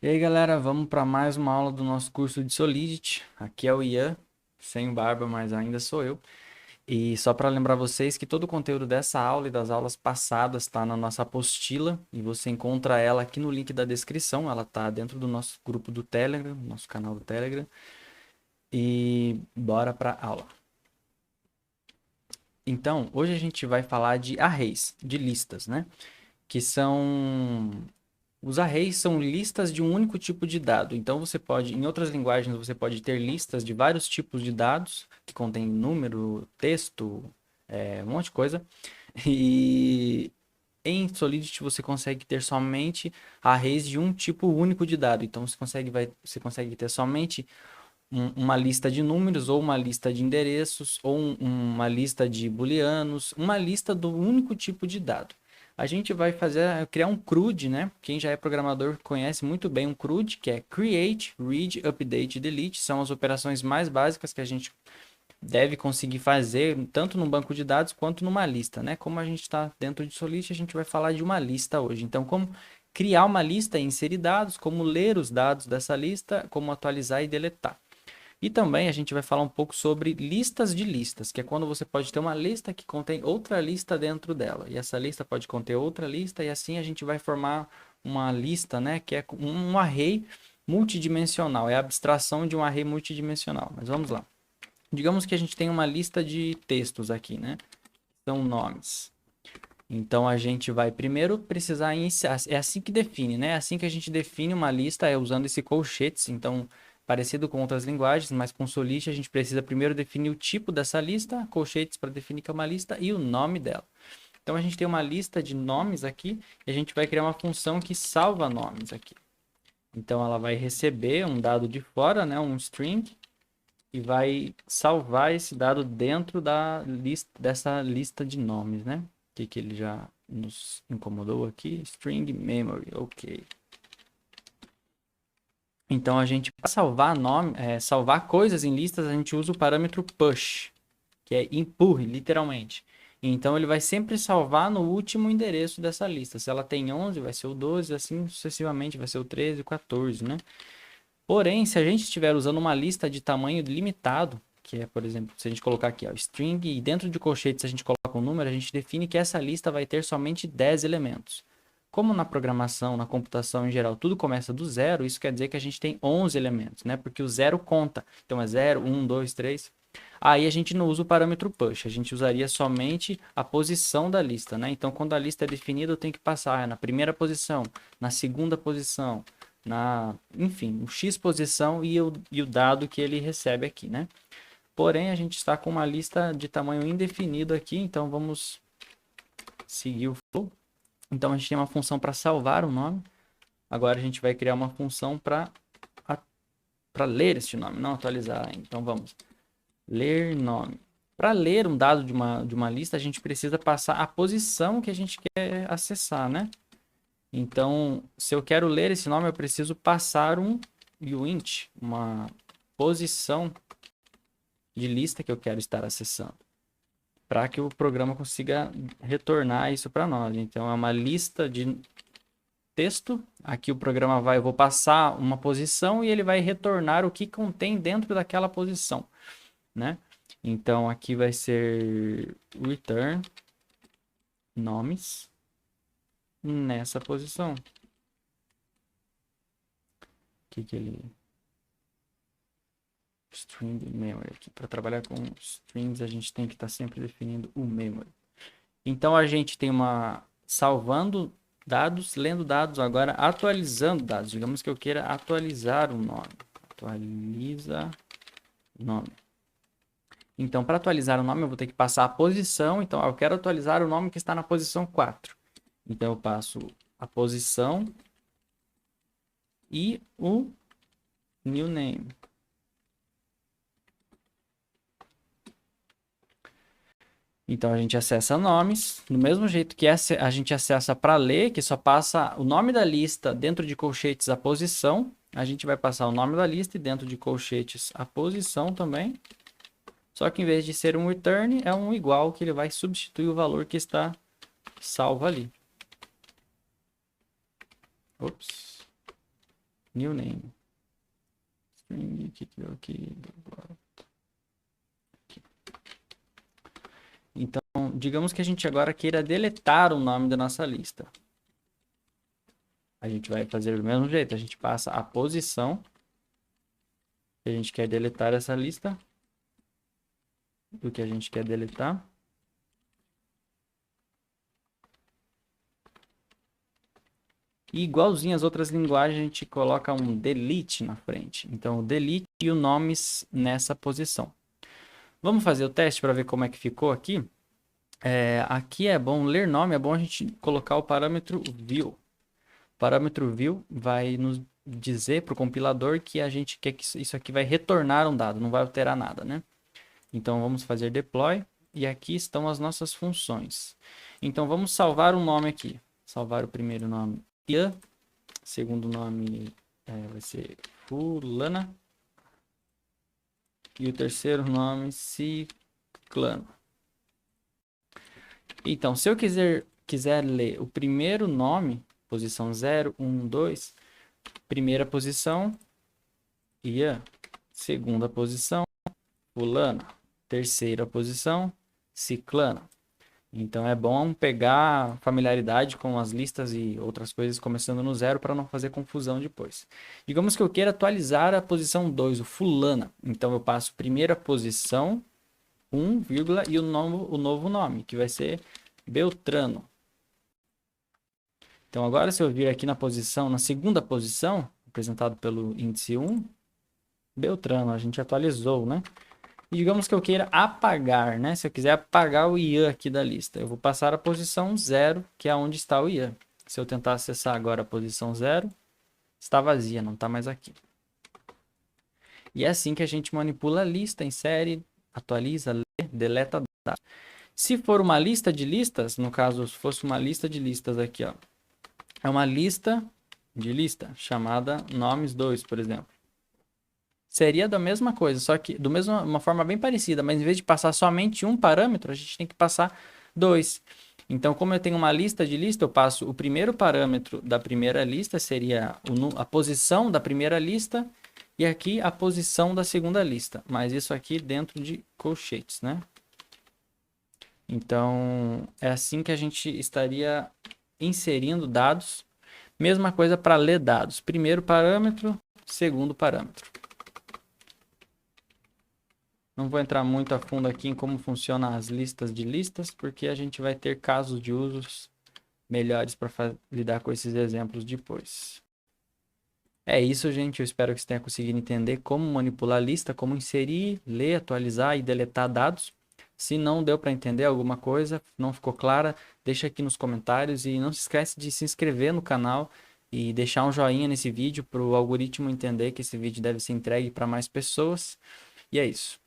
E aí, galera, vamos para mais uma aula do nosso curso de Solidity. Aqui é o Ian, sem barba, mas ainda sou eu. E só para lembrar vocês que todo o conteúdo dessa aula e das aulas passadas está na nossa apostila e você encontra ela aqui no link da descrição. Ela está dentro do nosso grupo do Telegram, nosso canal do Telegram. E bora para a aula. Então, hoje a gente vai falar de arrays, de listas, né? Que são Os arrays são listas de um único tipo de dado. Então você pode, em outras linguagens, você pode ter listas de vários tipos de dados que contêm número, texto, um monte de coisa. E em Solidity você consegue ter somente arrays de um tipo único de dado. Então você consegue ter somente uma lista de números, ou uma lista de endereços, ou uma lista de booleanos, uma lista do único tipo de dado. A gente vai criar um CRUD, né? Quem já é programador conhece muito bem um CRUD, que é Create, Read, Update, Delete. São as operações mais básicas que a gente deve conseguir fazer, tanto no banco de dados quanto numa lista, né? Como a gente está dentro de Solidity, a gente vai falar de uma lista hoje. Então, como criar uma lista e inserir dados, como ler os dados dessa lista, como atualizar e deletar. E também a gente vai falar um pouco sobre listas de listas, que é quando você pode ter uma lista que contém outra lista dentro dela. E essa lista pode conter outra lista, e assim a gente vai formar uma lista, né, que é um array multidimensional, é a abstração de um array multidimensional. Mas vamos lá. Digamos que a gente tem uma lista de textos aqui, né? São nomes. Então a gente vai primeiro precisar iniciar. É assim que define, né? É assim que a gente define uma lista, é usando esse colchetes. Então, parecido com outras linguagens, mas com Solidity a gente precisa primeiro definir o tipo dessa lista, colchetes para definir que é uma lista e o nome dela. Então a gente tem uma lista de nomes aqui e a gente vai criar uma função que salva nomes aqui. Então ela vai receber um dado de fora, né, um string, e vai salvar esse dado dentro dessa lista de nomes, né? Que ele já nos incomodou aqui? String memory, ok. Então a gente, para salvar coisas em listas, a gente usa o parâmetro push, que é empurre, literalmente. Então ele vai sempre salvar no último endereço dessa lista. Se ela tem 11, vai ser o 12, assim sucessivamente, vai ser o 13, o 14, né? Porém, se a gente estiver usando uma lista de tamanho limitado, que é, por exemplo, se a gente colocar aqui, ó, string, e dentro de colchetes a gente coloca um número, a gente define que essa lista vai ter somente 10 elementos. Como na programação, na computação em geral, tudo começa do zero, isso quer dizer que a gente tem 11 elementos, né? Porque o zero conta. Então é 0, 1, 2, 3. Aí a gente não usa o parâmetro push, a gente usaria somente a posição da lista, né? Então quando a lista é definida, eu tenho que passar na primeira posição, na segunda posição, enfim, o X posição e o dado que ele recebe aqui, né? Porém, a gente está com uma lista de tamanho indefinido aqui, então vamos seguir o flow. Então a gente tem uma função para salvar o nome. Agora a gente vai criar uma função para ler este nome, não atualizar. Então vamos ler nome. Para ler um dado de uma lista, a gente precisa passar a posição que a gente quer acessar, né? Então, se eu quero ler esse nome, eu preciso passar um uint, uma posição de lista que eu quero estar acessando, para que o programa consiga retornar isso para nós. Então, é uma lista de texto. Aqui o programa eu vou passar uma posição e ele vai retornar o que contém dentro daquela posição, né? Então, aqui vai ser return nomes nessa posição. Que ele string memory aqui. Para trabalhar com strings, a gente tem que estar sempre definindo o memory. Então a gente tem uma salvando dados, lendo dados, agora atualizando dados. Digamos que eu queira atualizar o nome. Atualiza nome. Então, para atualizar o nome, eu vou ter que passar a posição. Então, eu quero atualizar o nome que está na posição 4. Então, eu passo a posição e o new name. Então a gente acessa nomes, do mesmo jeito que a gente acessa para ler, que só passa o nome da lista dentro de colchetes a posição, a gente vai passar o nome da lista e dentro de colchetes a posição também. Só que em vez de ser um return, é um igual que ele vai substituir o valor que está salvo ali. Ops. New name. String que deu aqui. Então, digamos que a gente agora queira deletar o nome da nossa lista. A gente vai fazer do mesmo jeito. A gente passa a posição que a gente quer deletar essa lista. Do que a gente quer deletar. E igualzinho às outras linguagens, a gente coloca um delete na frente. Então, o delete e o nomes nessa posição. Vamos fazer o teste para ver como é que ficou aqui. Aqui é bom ler nome, é bom a gente colocar o parâmetro view. O parâmetro view vai nos dizer para o compilador que a gente quer que isso aqui vai retornar um dado, não vai alterar nada, né? Então, vamos fazer deploy. E aqui estão as nossas funções. Então, vamos salvar um nome aqui. Salvar o primeiro nome. Ian, segundo nome vai ser fulana, e o terceiro nome ciclano. Então, se eu quiser ler o primeiro nome, posição 0, 1, 2, primeira posição, Ian, segunda posição, fulana, terceira posição, ciclana. Então é bom pegar familiaridade com as listas e outras coisas começando no 0 para não fazer confusão depois. Digamos que eu queira atualizar a posição 2, o fulana. Então eu passo primeira posição, 1, vírgula, e o novo nome, que vai ser Beltrano. Então agora se eu vir aqui na segunda posição, representado pelo índice 1, Beltrano, a gente atualizou, né? E digamos que eu queira apagar, né? Se eu quiser apagar o Ian aqui da lista, eu vou passar a posição 0, que é onde está o Ian. Se eu tentar acessar agora a posição 0, está vazia, não está mais aqui. E é assim que a gente manipula a lista, insere, atualiza, lê, deleta dados. Se for uma lista de listas, no caso, se fosse uma lista de listas aqui, ó, é uma lista de lista chamada nomes2, por exemplo. Seria da mesma coisa, só que uma forma bem parecida, mas em vez de passar somente um parâmetro, a gente tem que passar 2. Então, como eu tenho uma lista de lista, eu passo o primeiro parâmetro da primeira lista, seria a posição da primeira lista, e aqui a posição da segunda lista, mas isso aqui dentro de colchetes, né? Então, é assim que a gente estaria inserindo dados. Mesma coisa para ler dados. Primeiro parâmetro, segundo parâmetro. Não vou entrar muito a fundo aqui em como funcionam as listas de listas, porque a gente vai ter casos de usos melhores para lidar com esses exemplos depois. É isso, gente. Eu espero que você tenha conseguido entender como manipular a lista, como inserir, ler, atualizar e deletar dados. Se não deu para entender alguma coisa, não ficou clara, deixa aqui nos comentários e não se esquece de se inscrever no canal e deixar um joinha nesse vídeo para o algoritmo entender que esse vídeo deve ser entregue para mais pessoas. E é isso.